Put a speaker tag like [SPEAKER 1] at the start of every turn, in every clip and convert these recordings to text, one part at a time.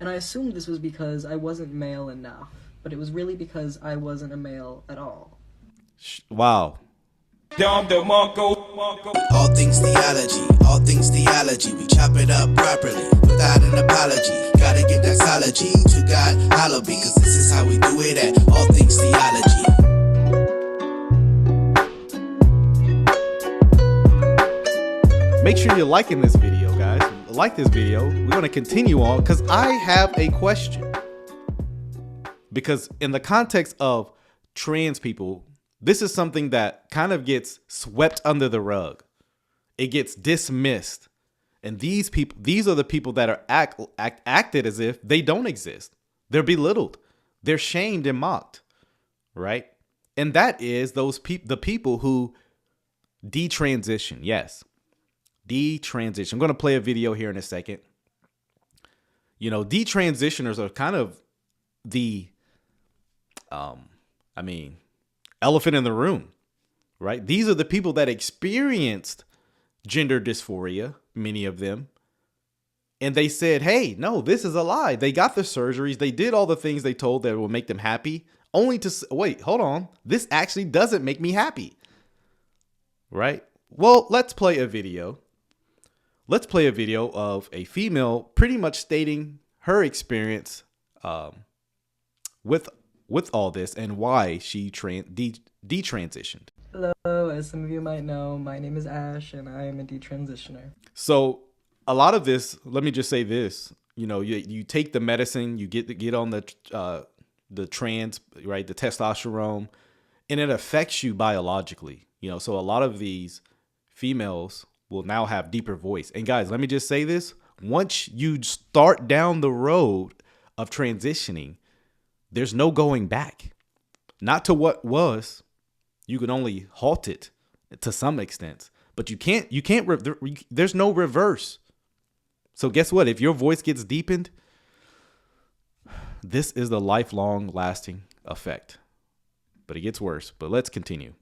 [SPEAKER 1] And I assumed this was because I wasn't male enough, but it was really because I wasn't a male at all.
[SPEAKER 2] Wow.
[SPEAKER 3] All things theology, we chop it up properly, without an apology. Gotta give doxology to God, hollow because this is how we do it at All Things Theology.
[SPEAKER 2] Make sure you're liking this video, guys. Like this video. We're going to continue on because I have a question. Because in the context of trans people, this is something that kind of gets swept under the rug. It gets dismissed. And these are the people that are acted as if they don't exist. They're belittled. They're shamed and mocked. Right? And that is the people who detransition. Yes. Detransition. I'm going to play a video here in a second. You know, detransitioners are kind of the, elephant in the room, right? These are the people that experienced gender dysphoria, many of them. And they said, hey, no, this is a lie. They got the surgeries. They did all the things they told that will make them happy, only to, wait, hold on. This actually doesn't make me happy, right? Well, let's play a video. Let's play a video of a female pretty much stating her experience with all this and why she detransitioned.
[SPEAKER 1] Hello, as some of you might know, my name is Ash and I am a detransitioner.
[SPEAKER 2] So a lot of this, let me just say this, you know, you take the medicine, you get on the trans, right, the testosterone, and it affects you biologically, you know. So a lot of these females will now have deeper voice. And guys, let me just say this. Once you start down the road of transitioning, there's no going back. Not to what was. You can only halt it to some extent, but there's no reverse. So guess what? If your voice gets deepened, this is the lifelong lasting effect. But it gets worse. But let's continue.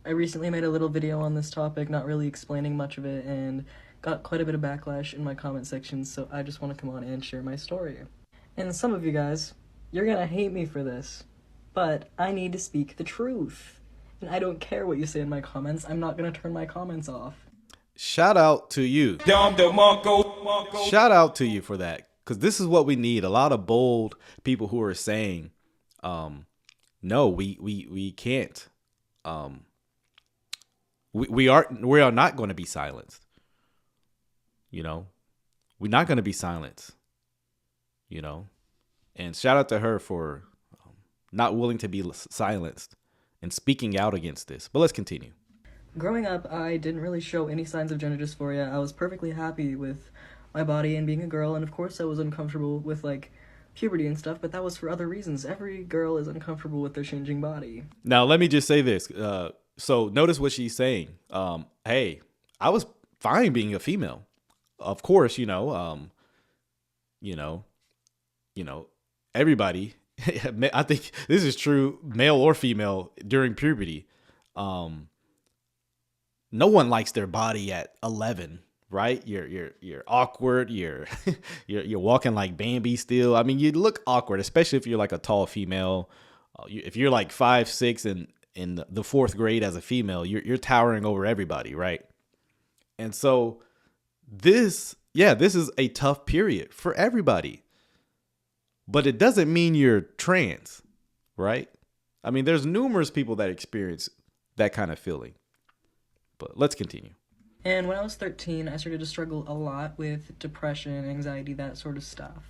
[SPEAKER 1] I recently made a little video on this topic, not really explaining much of it, and got quite a bit of backlash in my comment section, so I just want to come on and share my story. And some of you guys, you're gonna hate me for this, but I need to speak the truth. And I don't care what you say in my comments, I'm not gonna turn my comments off.
[SPEAKER 2] Shout out to you. Shout out to you for that, because this is what we need. A lot of bold people who are saying, no, we can't. We are not going to be silenced. You know, we're not going to be silenced. You know, and shout out to her for not willing to be silenced and speaking out against this. But let's continue.
[SPEAKER 1] Growing up, I didn't really show any signs of gender dysphoria. I was perfectly happy with my body and being a girl, and of course I was uncomfortable with, like, puberty and stuff, but that was for other reasons. Every girl is uncomfortable with their changing body.
[SPEAKER 2] Now, let me just say this. So notice what she's saying. Hey, I was fine being a female. Of course, everybody, I think this is true, male or female, during puberty. No one likes their body at 11, right? You're awkward. You're walking like Bambi still. I mean, you look awkward, especially if you're like a tall female. If you're like 5'6" and in the fourth grade as a female, you're towering over everybody, right? And so this is a tough period for everybody. But it doesn't mean you're trans, right? I mean, there's numerous people that experience that kind of feeling. But let's continue.
[SPEAKER 1] And when I was 13, I started to struggle a lot with depression, anxiety, that sort of stuff.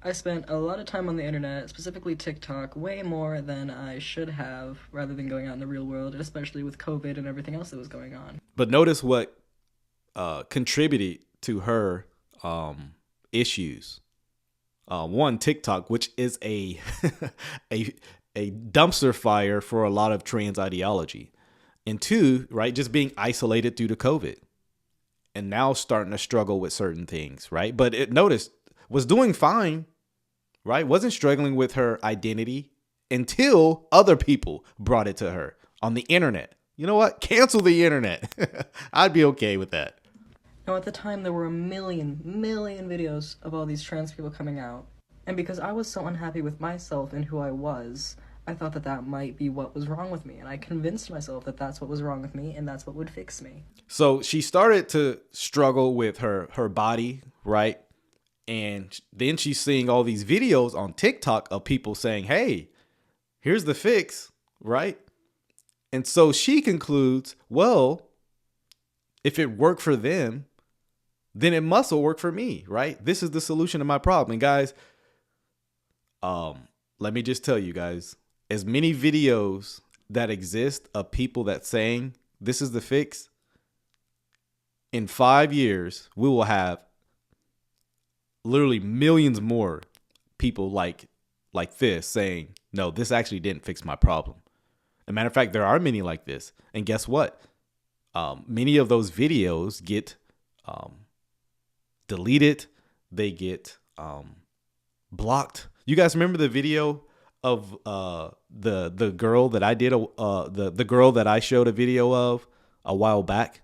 [SPEAKER 1] I spent a lot of time on the internet, specifically TikTok, way more than I should have, rather than going out in the real world, especially with COVID and everything else that was going on.
[SPEAKER 2] But notice what contributed to her issues. One, TikTok, which is a dumpster fire for a lot of trans ideology. And two, right, just being isolated due to COVID. And now starting to struggle with certain things, right? But notice, was doing fine, right? Wasn't struggling with her identity until other people brought it to her on the internet. You know what? Cancel the internet. I'd be okay with that.
[SPEAKER 1] Now, at the time, there were a million videos of all these trans people coming out. And because I was so unhappy with myself and who I was, I thought that that might be what was wrong with me. And I convinced myself that that's what was wrong with me and that's what would fix me.
[SPEAKER 2] So she started to struggle with her body, right? And then she's seeing all these videos on TikTok of people saying, hey, here's the fix, right? And so she concludes, well, if it worked for them, then it must work for me, right? This is the solution to my problem. And guys, let me just tell you guys, as many videos that exist of people that saying this is the fix, in 5 years, we will have literally millions more people like this saying, no, this actually didn't fix my problem. As a matter of fact, there are many like this. And guess what? Many of those videos get deleted. They get blocked. You guys remember the video of the girl that I did the girl that I showed a video of a while back,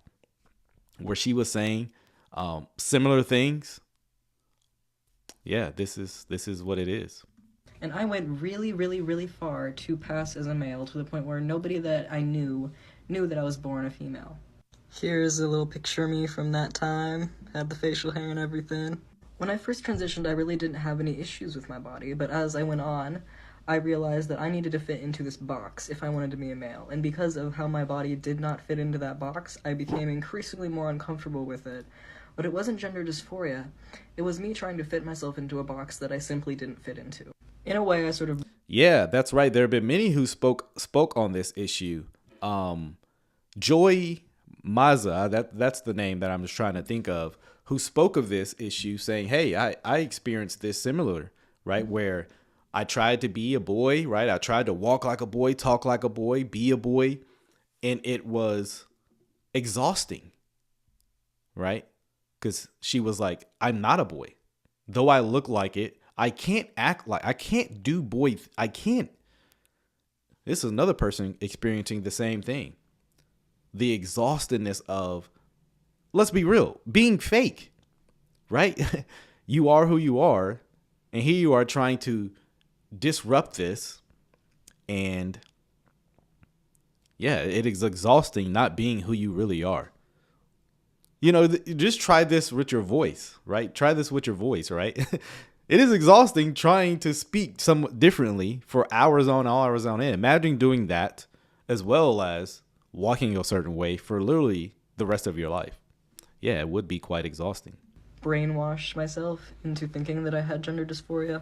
[SPEAKER 2] where she was saying similar things? Yeah, this is what it is.
[SPEAKER 1] And I went really, really, really far to pass as a male, to the point where nobody that I knew that I was born a female. Here's a little picture of me from that time. Had the facial hair and everything. When I first transitioned, I really didn't have any issues with my body, but as I went on, I realized that I needed to fit into this box if I wanted to be a male. And because of how my body did not fit into that box, I became increasingly more uncomfortable with it. But it wasn't gender dysphoria. It was me trying to fit myself into a box that I simply didn't fit into. In a way, I sort of...
[SPEAKER 2] Yeah, that's right. There have been many who spoke on this issue. Joy Maza, that's the name that I'm just trying to think of, who spoke of this issue saying, hey, I experienced this similar, right? Where I tried to be a boy, right? I tried to walk like a boy, talk like a boy, be a boy. And it was exhausting, right? Because she was like, I'm not a boy. Though I look like it, I can't act like, I can't do boy. I can't. This is another person experiencing the same thing. The exhaustedness of, let's be real, being fake, right? You are who you are. And here you are trying to disrupt this. And yeah, it is exhausting not being who you really are. You know, just try this with your voice, right? Try this with your voice, right? It is exhausting trying to speak somewhat differently for hours on end. Imagine doing that as well as walking a certain way for literally the rest of your life. Yeah, it would be quite exhausting.
[SPEAKER 1] brainwashed myself into thinking that I had gender dysphoria.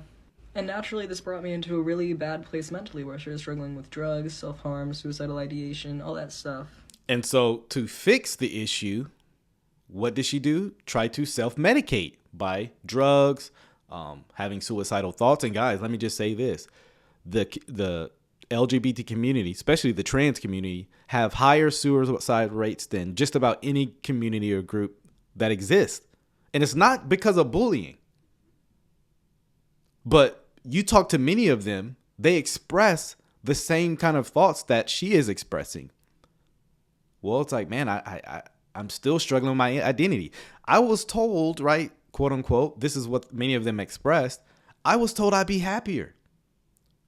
[SPEAKER 1] And naturally, this brought me into a really bad place mentally, where I started struggling with drugs, self-harm, suicidal ideation, all that stuff.
[SPEAKER 2] And so to fix the issue, what did she do? Try to self-medicate by drugs, having suicidal thoughts. And guys, let me just say this. The LGBT community, especially the trans community, have higher suicide rates than just about any community or group that exists. And it's not because of bullying. But you talk to many of them, they express the same kind of thoughts that she is expressing. Well, it's like, man, I'm still struggling with my identity. I was told, right, quote unquote, this is what many of them expressed. I was told I'd be happier,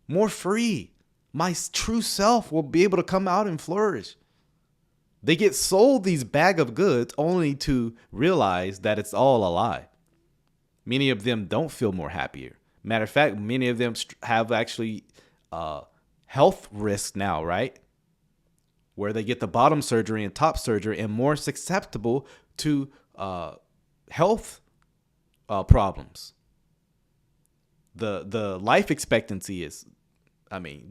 [SPEAKER 2] more free. My true self will be able to come out and flourish. They get sold these bag of goods only to realize that it's all a lie. Many of them don't feel more happier. Matter of fact, many of them have actually health risks now, right? Where they get the bottom surgery and top surgery and more susceptible to health problems. The life expectancy is,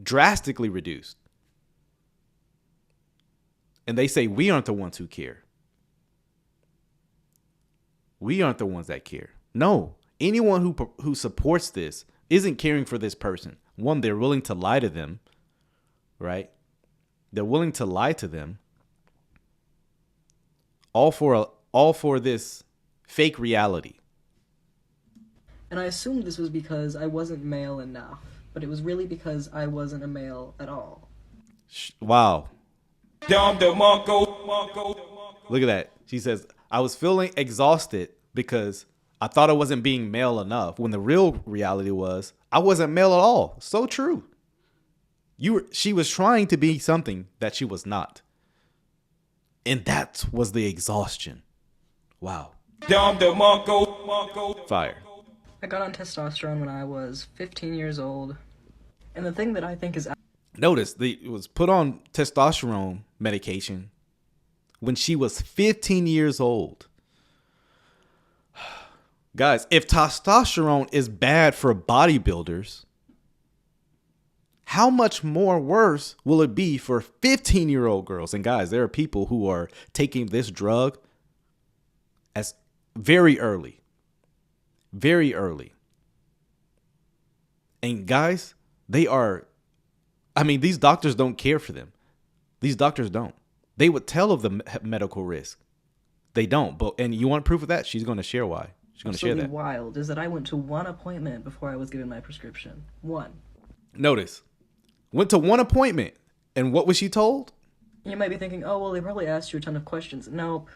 [SPEAKER 2] drastically reduced. And they say we aren't the ones who care. We aren't the ones that care. No, anyone who supports this isn't caring for this person. One, they're willing to lie to them, right? They're willing to lie to them, all for this fake reality.
[SPEAKER 1] And I assumed this was because I wasn't male enough, but it was really because I wasn't a male at all.
[SPEAKER 2] Wow. Look at that. She says, I was feeling exhausted because I thought I wasn't being male enough, when the real reality was I wasn't male at all. So true. She was trying to be something that she was not. And that was the exhaustion. Wow. Fire.
[SPEAKER 1] I got on testosterone when I was 15 years old. And the thing that I think is...
[SPEAKER 2] Notice, it was put on testosterone medication when she was 15 years old. Guys, if testosterone is bad for bodybuilders, how much more worse will it be for 15-year-old girls? And guys, there are people who are taking this drug as very early. Very early. And guys, these doctors don't care for them. These doctors don't. They would tell of the medical risk. They don't. And you want proof of that? She's going to share why. She's going to share that.
[SPEAKER 1] Absolutely wild is that I went to one appointment before I was given my prescription. One.
[SPEAKER 2] Notice. Went to one appointment. And what was she told?
[SPEAKER 1] You might be thinking, oh, well, they probably asked you a ton of questions. Nope.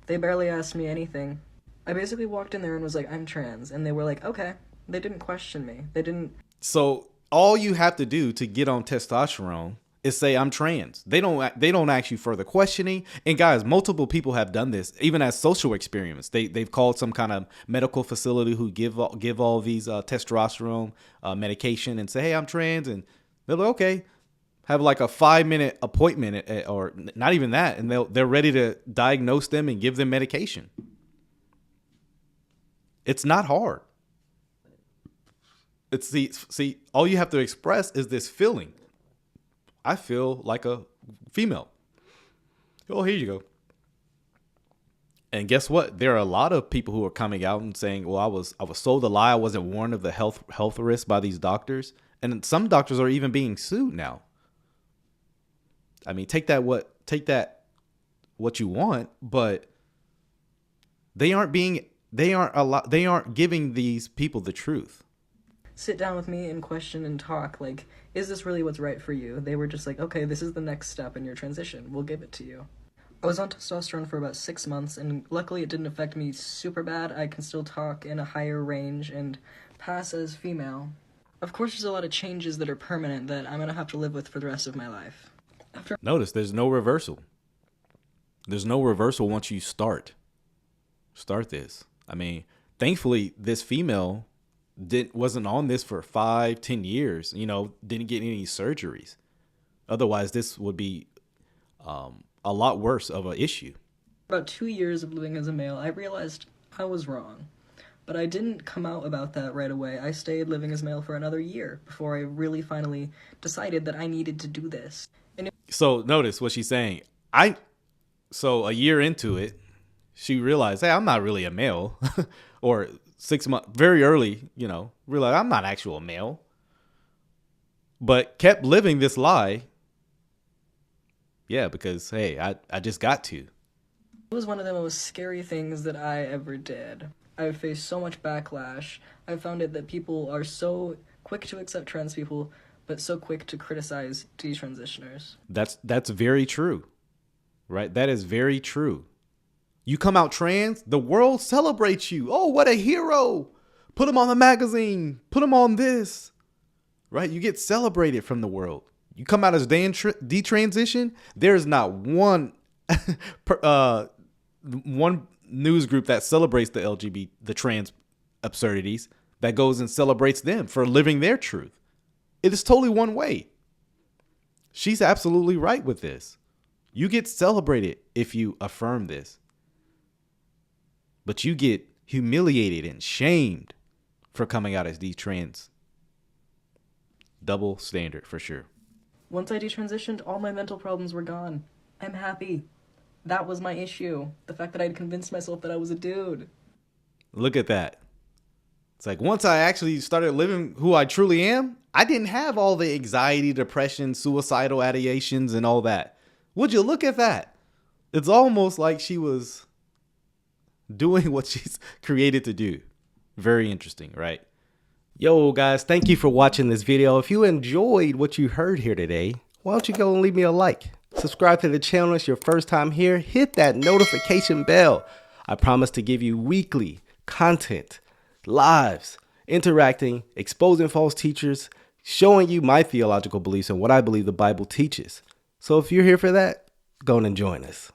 [SPEAKER 1] They barely asked me anything. I basically walked in there and was like, I'm trans. And they were like, okay. They didn't question me. They didn't.
[SPEAKER 2] So all you have to do to get on testosterone is say I'm trans. They don't ask you further questioning. And guys, multiple people have done this, even as social experiments. They've called some kind of medical facility who give all these testosterone medication and say, hey, I'm trans. And they're like, okay, have like a 5-minute appointment or not even that. And they're ready to diagnose them and give them medication. It's not hard. It's see, all you have to express is this feeling. I feel like a female. Oh, here you go. And guess what? There are a lot of people who are coming out and saying, well, I was sold a lie. I wasn't warned of the health risks by these doctors. And some doctors are even being sued now. I mean, take that what you want, but they aren't giving these people the truth.
[SPEAKER 1] Sit down with me and question and talk, like, is this really what's right for you? They were just like, okay, this is the next step in your transition. We'll give it to you. I was on testosterone for about 6 months, and luckily it didn't affect me super bad. I can still talk in a higher range and pass as female. Of course, there's a lot of changes that are permanent that I'm going to have to live with for the rest of my life.
[SPEAKER 2] Notice there's no reversal. There's no reversal once you start this. I mean, thankfully, this female wasn't on this for 5-10 years, didn't get any surgeries. Otherwise, this would be a lot worse of an issue.
[SPEAKER 1] About 2 years of living as a male, I realized I was wrong. But I didn't come out about that right away. I stayed living as male for another year before I really finally decided that I needed to do this.
[SPEAKER 2] So notice what she's saying. So a year into it, she realized, hey, I'm not really a male. Or 6 months, very early, realized I'm not actual male. But kept living this lie. Yeah, because, hey, I just got to.
[SPEAKER 1] It was one of the most scary things that I ever did. I've faced so much backlash. I've found it that people are so quick to accept trans people, but so quick to criticize detransitioners.
[SPEAKER 2] That's very true, right? That is very true. You come out trans, the world celebrates you. Oh, what a hero. Put him on the magazine. Put him on this, right? You get celebrated from the world. You come out as detransition, there's not one one news group that celebrates the trans absurdities that goes and celebrates them for living their truth. It is totally one way. She's absolutely right with this. You get celebrated if you affirm this. But you get humiliated and shamed for coming out as trans. Double standard for sure.
[SPEAKER 1] Once I detransitioned, all my mental problems were gone. I'm happy. That was my issue. The fact that I'd convinced myself that I was a dude.
[SPEAKER 2] Look at that. It's like once I actually started living who I truly am, I didn't have all the anxiety, depression, suicidal ideations, and all that. Would you look at that? It's almost like she was doing what she's created to do. Very interesting, right? Yo, guys, thank you for watching this video. If you enjoyed what you heard here today, why don't you go and leave me a like? Subscribe to the channel if it's your first time here. Hit that notification bell. I promise to give you weekly content, lives, interacting, exposing false teachers, showing you my theological beliefs and what I believe the Bible teaches. So if you're here for that, go on and join us.